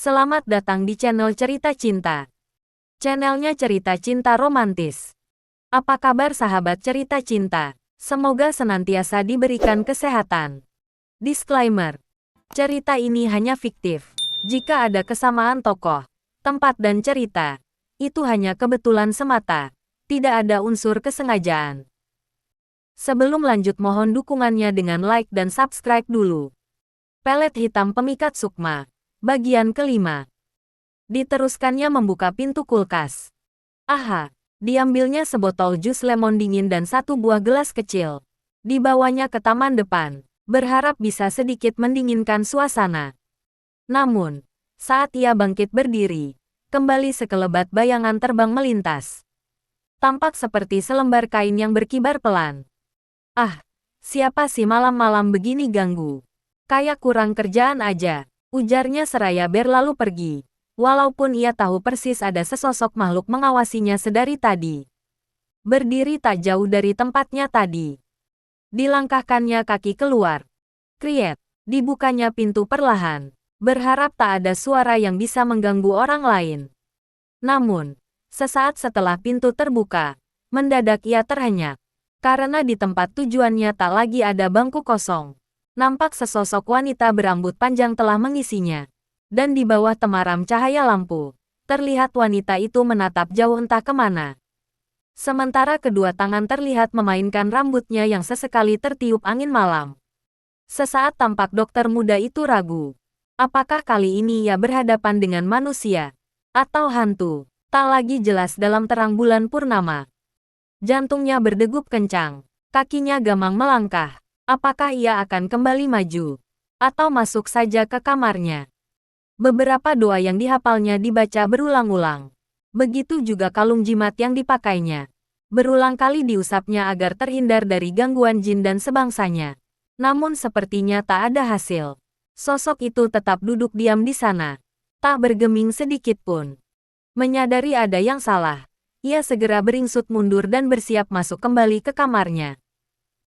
Selamat datang di channel Cerita Cinta. Channelnya cerita cinta romantis. Apa kabar sahabat cerita cinta? Semoga senantiasa diberikan kesehatan. Disclaimer. Cerita ini hanya fiktif. Jika ada kesamaan tokoh, tempat dan cerita, itu hanya kebetulan semata. Tidak ada unsur kesengajaan. Sebelum lanjut mohon dukungannya dengan like dan subscribe dulu. Pelet hitam pemikat sukma. Bagian kelima. Diteruskannya membuka pintu kulkas. Aha, diambilnya sebotol jus lemon dingin dan satu buah gelas kecil. Dibawanya ke taman depan, berharap bisa sedikit mendinginkan suasana. Namun, saat ia bangkit berdiri, kembali sekelebat bayangan terbang melintas. Tampak seperti selembar kain yang berkibar pelan. Ah, siapa sih malam-malam begini ganggu? Kayak kurang kerjaan aja. Ujarnya seraya berlalu pergi, walaupun ia tahu persis ada sesosok makhluk mengawasinya sedari tadi. Berdiri tak jauh dari tempatnya tadi. Dilangkahkannya kaki keluar. Kriet, dibukanya pintu perlahan, berharap tak ada suara yang bisa mengganggu orang lain. Namun, sesaat setelah pintu terbuka, mendadak ia terhenyak, karena di tempat tujuannya tak lagi ada bangku kosong. Nampak sesosok wanita berambut panjang telah mengisinya. Dan di bawah temaram cahaya lampu, terlihat wanita itu menatap jauh entah kemana. Sementara kedua tangan terlihat memainkan rambutnya yang sesekali tertiup angin malam. Sesaat tampak dokter muda itu ragu. Apakah kali ini ia berhadapan dengan manusia? Atau hantu? Tak lagi jelas dalam terang bulan purnama. Jantungnya berdegup kencang. Kakinya gamang melangkah. Apakah ia akan kembali maju? Atau masuk saja ke kamarnya? Beberapa doa yang dihafalnya dibaca berulang-ulang. Begitu juga kalung jimat yang dipakainya. Berulang kali diusapnya agar terhindar dari gangguan jin dan sebangsanya. Namun sepertinya tak ada hasil. Sosok itu tetap duduk diam di sana. Tak bergeming sedikit pun. Menyadari ada yang salah, ia segera beringsut mundur dan bersiap masuk kembali ke kamarnya.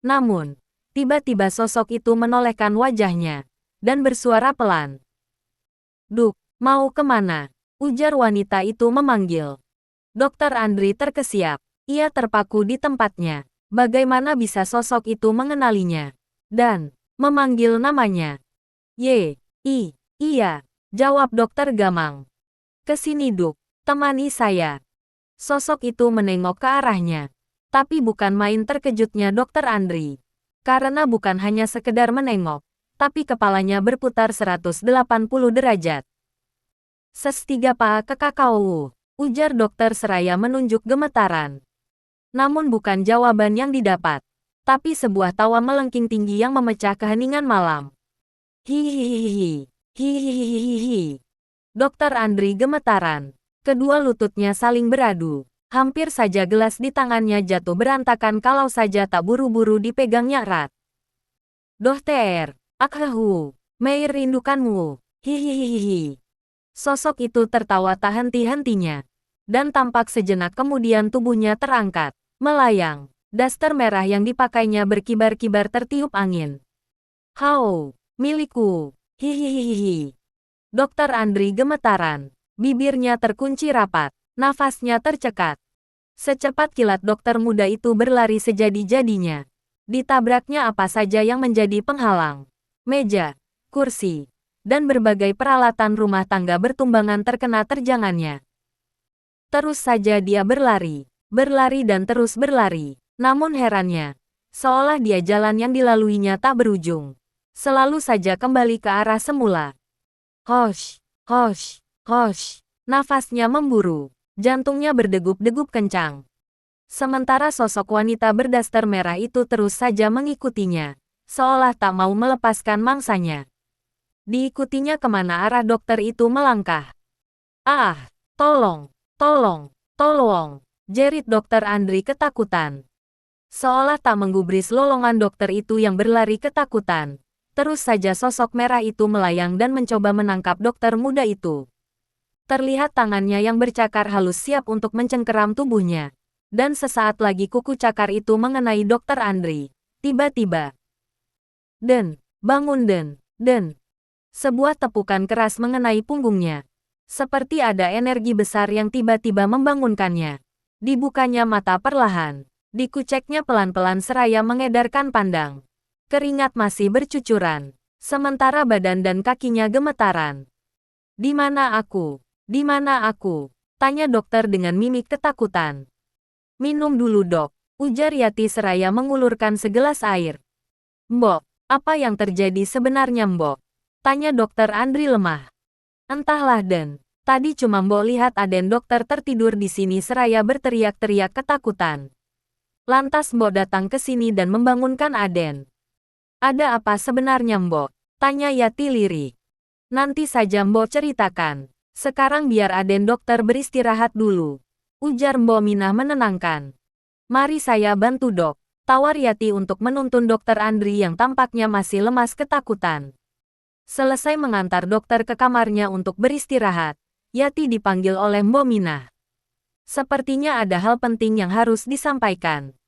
Namun, tiba-tiba sosok itu menolehkan wajahnya, dan bersuara pelan. "Duk, mau kemana?" ujar wanita itu memanggil. Dokter Andri terkesiap. Ia terpaku di tempatnya. Bagaimana bisa sosok itu mengenalinya? Dan, memanggil namanya. Iya, jawab dokter Gamang. "Kesini Duk, temani saya." Sosok itu menengok ke arahnya. Tapi bukan main terkejutnya dokter Andri. Karena bukan hanya sekedar menengok, tapi kepalanya berputar 180 derajat. "Sestiga pa ke kakao," ujar dokter seraya menunjuk gemetaran. Namun bukan jawaban yang didapat, tapi sebuah tawa melengking tinggi yang memecah keheningan malam. Hihihihi, hihihihi. Dokter Andri gemetaran. Kedua lututnya saling beradu. Hampir saja gelas di tangannya jatuh berantakan kalau saja tak buru-buru dipegangnya erat. "Dokter, akhahu, Mei rindukanmu, hihihihi." Sosok itu tertawa tak henti-hentinya. Dan tampak sejenak kemudian tubuhnya terangkat, melayang. Daster merah yang dipakainya berkibar-kibar tertiup angin. "Hao, milikku, hihihihi." Dokter Andri gemetaran. Bibirnya terkunci rapat. Nafasnya tercekat. Secepat kilat dokter muda itu berlari sejadi-jadinya. Ditabraknya apa saja yang menjadi penghalang. Meja, kursi, dan berbagai peralatan rumah tangga bertumbangan terkena terjangannya. Terus saja dia berlari dan terus berlari. Namun herannya, seolah dia jalan yang dilaluinya tak berujung. Selalu saja kembali ke arah semula. Hosh, hosh, hosh. Nafasnya memburu. Jantungnya berdegup-degup kencang. Sementara sosok wanita berdaster merah itu terus saja mengikutinya, seolah tak mau melepaskan mangsanya. Diikutinya kemana arah dokter itu melangkah. "Ah, tolong, tolong, tolong," jerit dokter Andri ketakutan. Seolah tak menggubris lolongan dokter itu yang berlari ketakutan. Terus saja sosok merah itu melayang dan mencoba menangkap dokter muda itu. Terlihat tangannya yang bercakar halus siap untuk mencengkeram tubuhnya. Dan sesaat lagi kuku cakar itu mengenai dokter Andri. Tiba-tiba. "Den, bangun Den, Den." Sebuah tepukan keras mengenai punggungnya. Seperti ada energi besar yang tiba-tiba membangunkannya. Dibukanya mata perlahan. Dikuceknya pelan-pelan seraya mengedarkan pandang. Keringat masih bercucuran. Sementara badan dan kakinya gemetaran. "Di mana aku? Di mana aku?" tanya dokter dengan mimik ketakutan. "Minum dulu dok," ujar Yati seraya mengulurkan segelas air. "Mbok, apa yang terjadi sebenarnya Mbok?" tanya dokter Andri lemah. "Entahlah Den, tadi cuma Mbok lihat Aden dokter tertidur di sini seraya berteriak-teriak ketakutan. Lantas Mbok datang ke sini dan membangunkan Aden." "Ada apa sebenarnya Mbok?" tanya Yati lirik. "Nanti saja Mbok ceritakan. Sekarang biar Aden dokter beristirahat dulu," ujar Mbok Minah menenangkan. "Mari saya bantu dok," tawar Yati untuk menuntun dokter Andri yang tampaknya masih lemas ketakutan. Selesai mengantar dokter ke kamarnya untuk beristirahat, Yati dipanggil oleh Mbok Minah. Sepertinya ada hal penting yang harus disampaikan.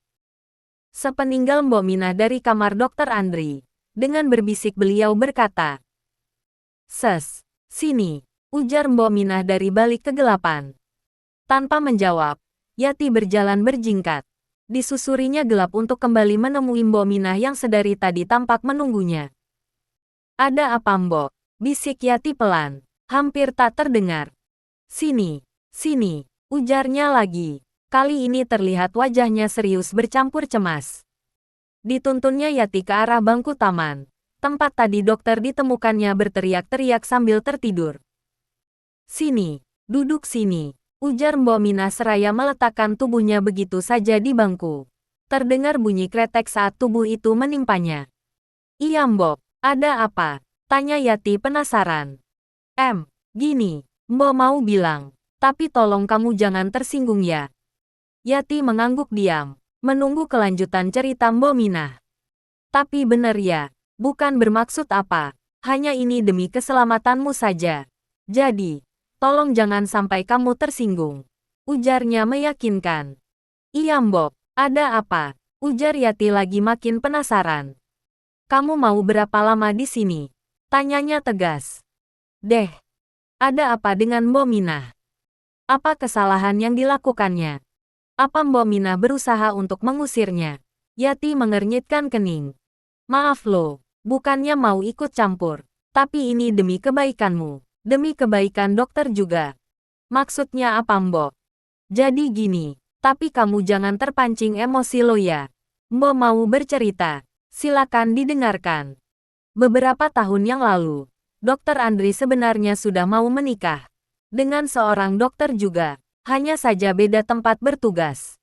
Sepeninggal Mbok Minah dari kamar dokter Andri, dengan berbisik beliau berkata, "Ses, sini," ujar Mbok Minah dari balik kegelapan. Tanpa menjawab, Yati berjalan berjingkat. Disusurinya gelap untuk kembali menemui Mbok Minah yang sedari tadi tampak menunggunya. "Ada apa Mbok?" bisik Yati pelan, hampir tak terdengar. "Sini, sini," ujarnya lagi. Kali ini terlihat wajahnya serius bercampur cemas. Dituntunnya Yati ke arah bangku taman, tempat tadi dokter ditemukannya berteriak-teriak sambil tertidur. "Sini, duduk sini," ujar Mbok Minah seraya meletakkan tubuhnya begitu saja di bangku. Terdengar bunyi kretek saat tubuh itu menimpanya. "Iya Mbok, ada apa?" tanya Yati penasaran. Gini, Mbok mau bilang, tapi tolong kamu jangan tersinggung ya." Yati mengangguk diam, menunggu kelanjutan cerita Mbok Minah. "Tapi bener ya, bukan bermaksud apa, hanya ini demi keselamatanmu saja. Jadi, tolong jangan sampai kamu tersinggung," ujarnya meyakinkan. "Iya Mbok, ada apa?" ujar Yati lagi makin penasaran. "Kamu mau berapa lama di sini?" tanyanya tegas. "Deh, ada apa dengan Mbok Minah? Apa kesalahan yang dilakukannya? Apa Mbok Minah berusaha untuk mengusirnya?" Yati mengernyitkan kening. "Maaf loh, bukannya mau ikut campur, tapi ini demi kebaikanmu. Demi kebaikan dokter juga." "Maksudnya apa Mbok?" "Jadi gini, tapi kamu jangan terpancing emosi lo ya. Mbok mau bercerita, silakan didengarkan. Beberapa tahun yang lalu, dokter Andri sebenarnya sudah mau menikah. Dengan seorang dokter juga, hanya saja beda tempat bertugas.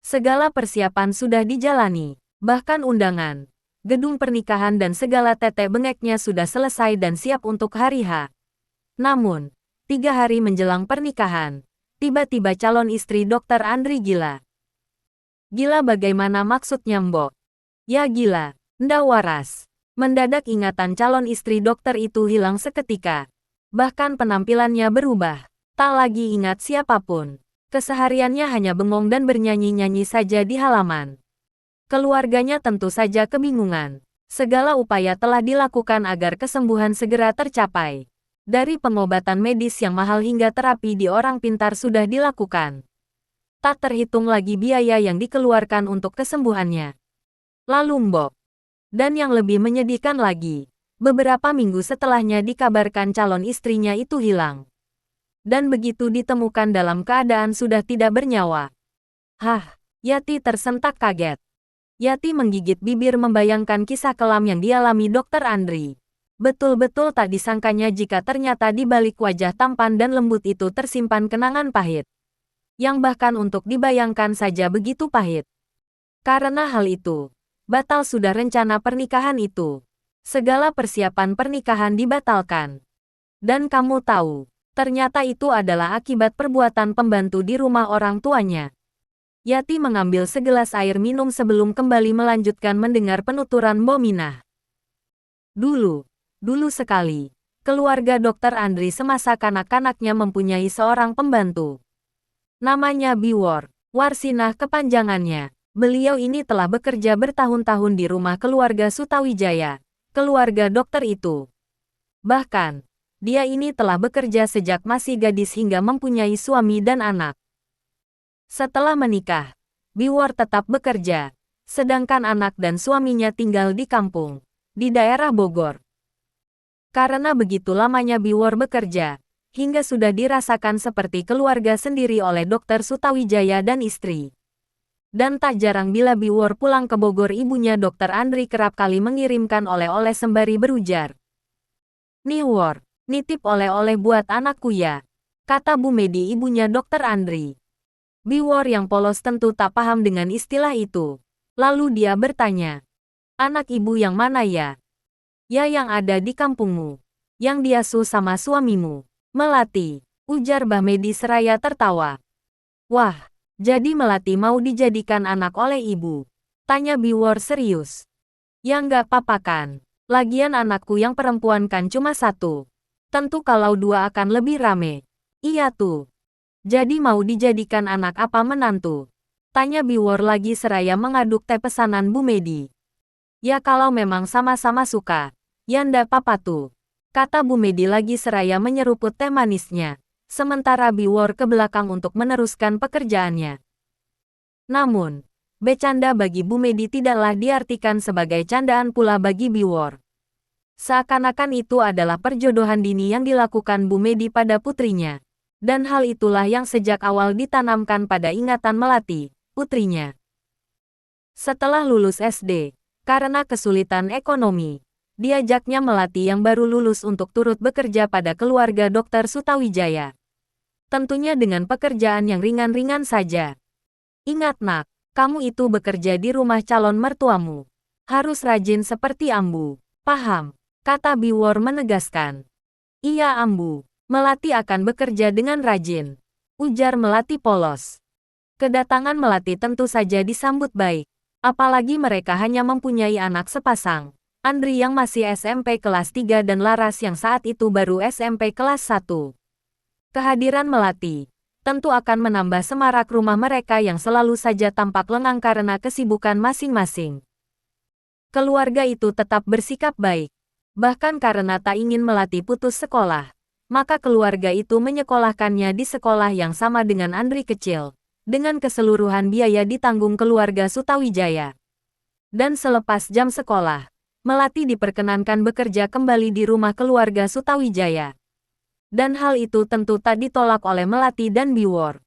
Segala persiapan sudah dijalani, bahkan undangan, gedung pernikahan dan segala tetek bengeknya sudah selesai dan siap untuk hari H. Namun, 3 hari menjelang pernikahan, tiba-tiba calon istri dokter Andri gila." "Gila bagaimana maksudnya Mbok?" "Ya gila, ndak waras." Mendadak ingatan calon istri dokter itu hilang seketika. Bahkan penampilannya berubah. Tak lagi ingat siapapun. Kesehariannya hanya bengong dan bernyanyi-nyanyi saja di halaman. Keluarganya tentu saja kebingungan. Segala upaya telah dilakukan agar kesembuhan segera tercapai. Dari pengobatan medis yang mahal hingga terapi di orang pintar sudah dilakukan. Tak terhitung lagi biaya yang dikeluarkan untuk kesembuhannya. Lalu Mbok. Dan yang lebih menyedihkan lagi, beberapa minggu setelahnya dikabarkan calon istrinya itu hilang. Dan begitu ditemukan dalam keadaan sudah tidak bernyawa. Hah, Yati tersentak kaget. Yati menggigit bibir membayangkan kisah kelam yang dialami dokter Andri. Betul-betul tak disangkanya jika ternyata di balik wajah tampan dan lembut itu tersimpan kenangan pahit. Yang bahkan untuk dibayangkan saja begitu pahit. Karena hal itu, batal sudah rencana pernikahan itu. Segala persiapan pernikahan dibatalkan. Dan kamu tahu, ternyata itu adalah akibat perbuatan pembantu di rumah orang tuanya. Yati mengambil segelas air minum sebelum kembali melanjutkan mendengar penuturan Mbok Minah. Dulu sekali, keluarga dokter Andri semasa kanak-kanaknya mempunyai seorang pembantu. Namanya Biwor, Warsinah kepanjangannya. Beliau ini telah bekerja bertahun-tahun di rumah keluarga Sutawijaya, keluarga dokter itu. Bahkan, dia ini telah bekerja sejak masih gadis hingga mempunyai suami dan anak. Setelah menikah, Biwor tetap bekerja, sedangkan anak dan suaminya tinggal di kampung, di daerah Bogor. Karena begitu lamanya Biwor bekerja, hingga sudah dirasakan seperti keluarga sendiri oleh Dr. Sutawijaya dan istri. Dan tak jarang bila Biwor pulang ke Bogor, ibunya Dr. Andri kerap kali mengirimkan oleh-oleh sembari berujar. "Nih Wor, nitip oleh-oleh buat anakku ya," kata Bu Medi, ibunya Dr. Andri. Biwor yang polos tentu tak paham dengan istilah itu. Lalu dia bertanya, "Anak ibu yang mana ya?" "Ya yang ada di kampungmu, yang diasuh sama suamimu, Melati," ujar Mbah Medi seraya tertawa. "Wah, jadi Melati mau dijadikan anak oleh ibu?" tanya Biwor serius. "Ya nggak apa-apa kan, lagian anakku yang perempuan kan cuma satu. Tentu kalau dua akan lebih rame." "Iya tuh. Jadi mau dijadikan anak apa menantu?" tanya Biwor lagi seraya mengaduk teh pesanan Bu Medi. "Ya kalau memang sama-sama suka, ya ndak apa-apa tuh," kata Bu Medi lagi seraya menyeruput teh manisnya, sementara Biwor ke belakang untuk meneruskan pekerjaannya. Namun, bercanda bagi Bu Medi tidaklah diartikan sebagai candaan pula bagi Biwor. Seakan-akan itu adalah perjodohan dini yang dilakukan Bu Medi pada putrinya. Dan hal itulah yang sejak awal ditanamkan pada ingatan Melati, putrinya. Setelah lulus SD, karena kesulitan ekonomi, diajaknya Melati yang baru lulus untuk turut bekerja pada keluarga Dr. Sutawijaya. Tentunya dengan pekerjaan yang ringan-ringan saja. "Ingat nak, kamu itu bekerja di rumah calon mertuamu. Harus rajin seperti Ambu." "Paham," kata Biwor menegaskan. "Iya Ambu, Melati akan bekerja dengan rajin," ujar Melati polos. Kedatangan Melati tentu saja disambut baik. Apalagi mereka hanya mempunyai anak sepasang, Andri yang masih SMP kelas 3 dan Laras yang saat itu baru SMP kelas 1. Kehadiran Melati tentu akan menambah semarak rumah mereka yang selalu saja tampak lengang karena kesibukan masing-masing. Keluarga itu tetap bersikap baik. Bahkan karena tak ingin Melati putus sekolah, maka keluarga itu menyekolahkannya di sekolah yang sama dengan Andri kecil, dengan keseluruhan biaya ditanggung keluarga Sutawijaya. Dan selepas jam sekolah, Melati diperkenankan bekerja kembali di rumah keluarga Sutawijaya. Dan hal itu tentu tak ditolak oleh Melati dan Biwor.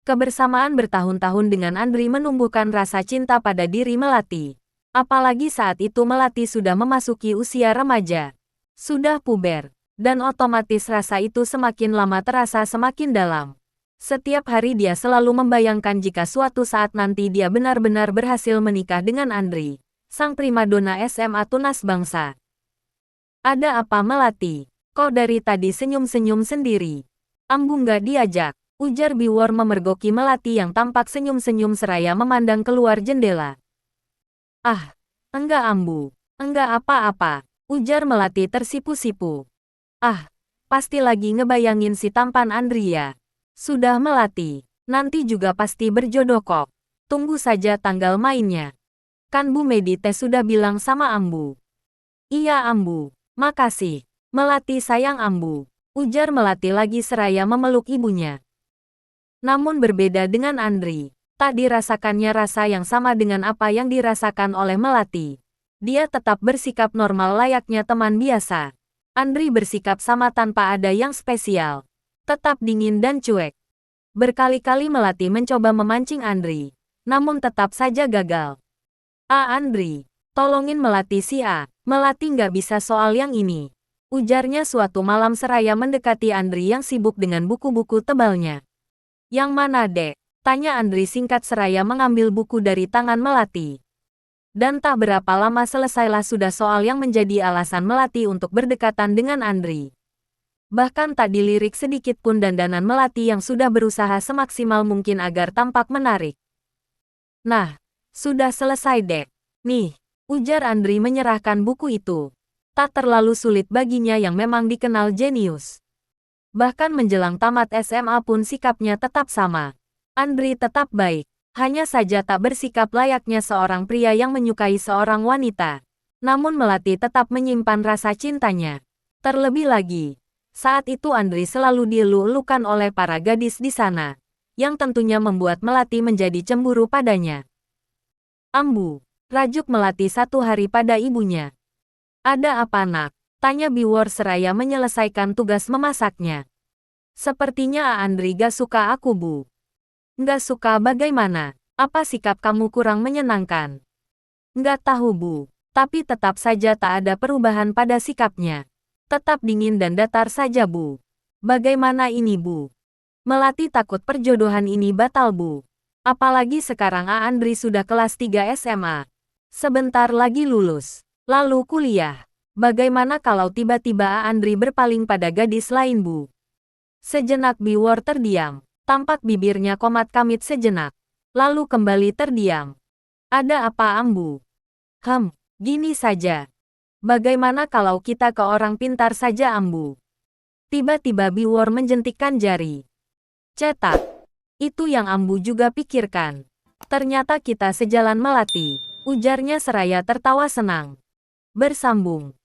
Kebersamaan bertahun-tahun dengan Andri menumbuhkan rasa cinta pada diri Melati. Apalagi saat itu Melati sudah memasuki usia remaja, sudah puber. Dan otomatis rasa itu semakin lama terasa semakin dalam. Setiap hari dia selalu membayangkan jika suatu saat nanti dia benar-benar berhasil menikah dengan Andri, sang primadona SMA tunas bangsa. "Ada apa Melati? Kok dari tadi senyum-senyum sendiri?" "Ambu nggak diajak," ujar Biwor memergoki Melati yang tampak senyum-senyum seraya memandang keluar jendela. "Ah, enggak Ambu, enggak apa-apa," ujar Melati tersipu-sipu. "Ah, pasti lagi ngebayangin si tampan Andri ya." "Sudah Melati, nanti juga pasti berjodoh kok. Tunggu saja tanggal mainnya. Kan Bu Medi teh sudah bilang sama Ambu." "Iya Ambu, makasih. Melati sayang Ambu," ujar Melati lagi seraya memeluk ibunya. Namun berbeda dengan Andri, tak dirasakannya rasa yang sama dengan apa yang dirasakan oleh Melati. Dia tetap bersikap normal layaknya teman biasa. Andri bersikap sama tanpa ada yang spesial. Tetap dingin dan cuek. Berkali-kali Melati mencoba memancing Andri, namun tetap saja gagal. Andri, tolongin Melati si A. Melati nggak bisa soal yang ini," ujarnya suatu malam seraya mendekati Andri yang sibuk dengan buku-buku tebalnya. "Yang mana dek?" tanya Andri singkat seraya mengambil buku dari tangan Melati. Dan tak berapa lama selesailah sudah soal yang menjadi alasan Melati untuk berdekatan dengan Andri. Bahkan tak dilirik sedikit pun dandanan Melati yang sudah berusaha semaksimal mungkin agar tampak menarik. "Nah, sudah selesai dek. Nih," ujar Andri menyerahkan buku itu. Tak terlalu sulit baginya yang memang dikenal jenius. Bahkan menjelang tamat SMA pun sikapnya tetap sama. Andri tetap baik. Hanya saja tak bersikap layaknya seorang pria yang menyukai seorang wanita. Namun Melati tetap menyimpan rasa cintanya. Terlebih lagi, saat itu Andri selalu dielu-elukan oleh para gadis di sana, yang tentunya membuat Melati menjadi cemburu padanya. Ambu, rajuk Melati satu hari pada ibunya. Ada apa nak? Tanya Biwor seraya menyelesaikan tugas memasaknya. Sepertinya Andri gak suka aku bu. Nggak suka bagaimana? Apa sikap kamu kurang menyenangkan? Nggak tahu bu, tapi tetap saja tak ada perubahan pada sikapnya. Tetap dingin dan datar saja bu. Bagaimana ini bu? Melati takut perjodohan ini batal bu. Apalagi sekarang Andri sudah kelas 3 SMA. Sebentar lagi lulus. Lalu kuliah. Bagaimana kalau tiba-tiba Andri berpaling pada gadis lain bu? Sejenak Biwor terdiam. Tampak bibirnya komat kamit sejenak. Lalu kembali terdiam. Ada apa Ambu? Gini saja. Bagaimana kalau kita ke orang pintar saja Ambu? Tiba-tiba Biwor menjentikkan jari. Cetak. Itu yang Ambu juga pikirkan. Ternyata kita sejalan Melati. Ujarnya seraya tertawa senang. Bersambung.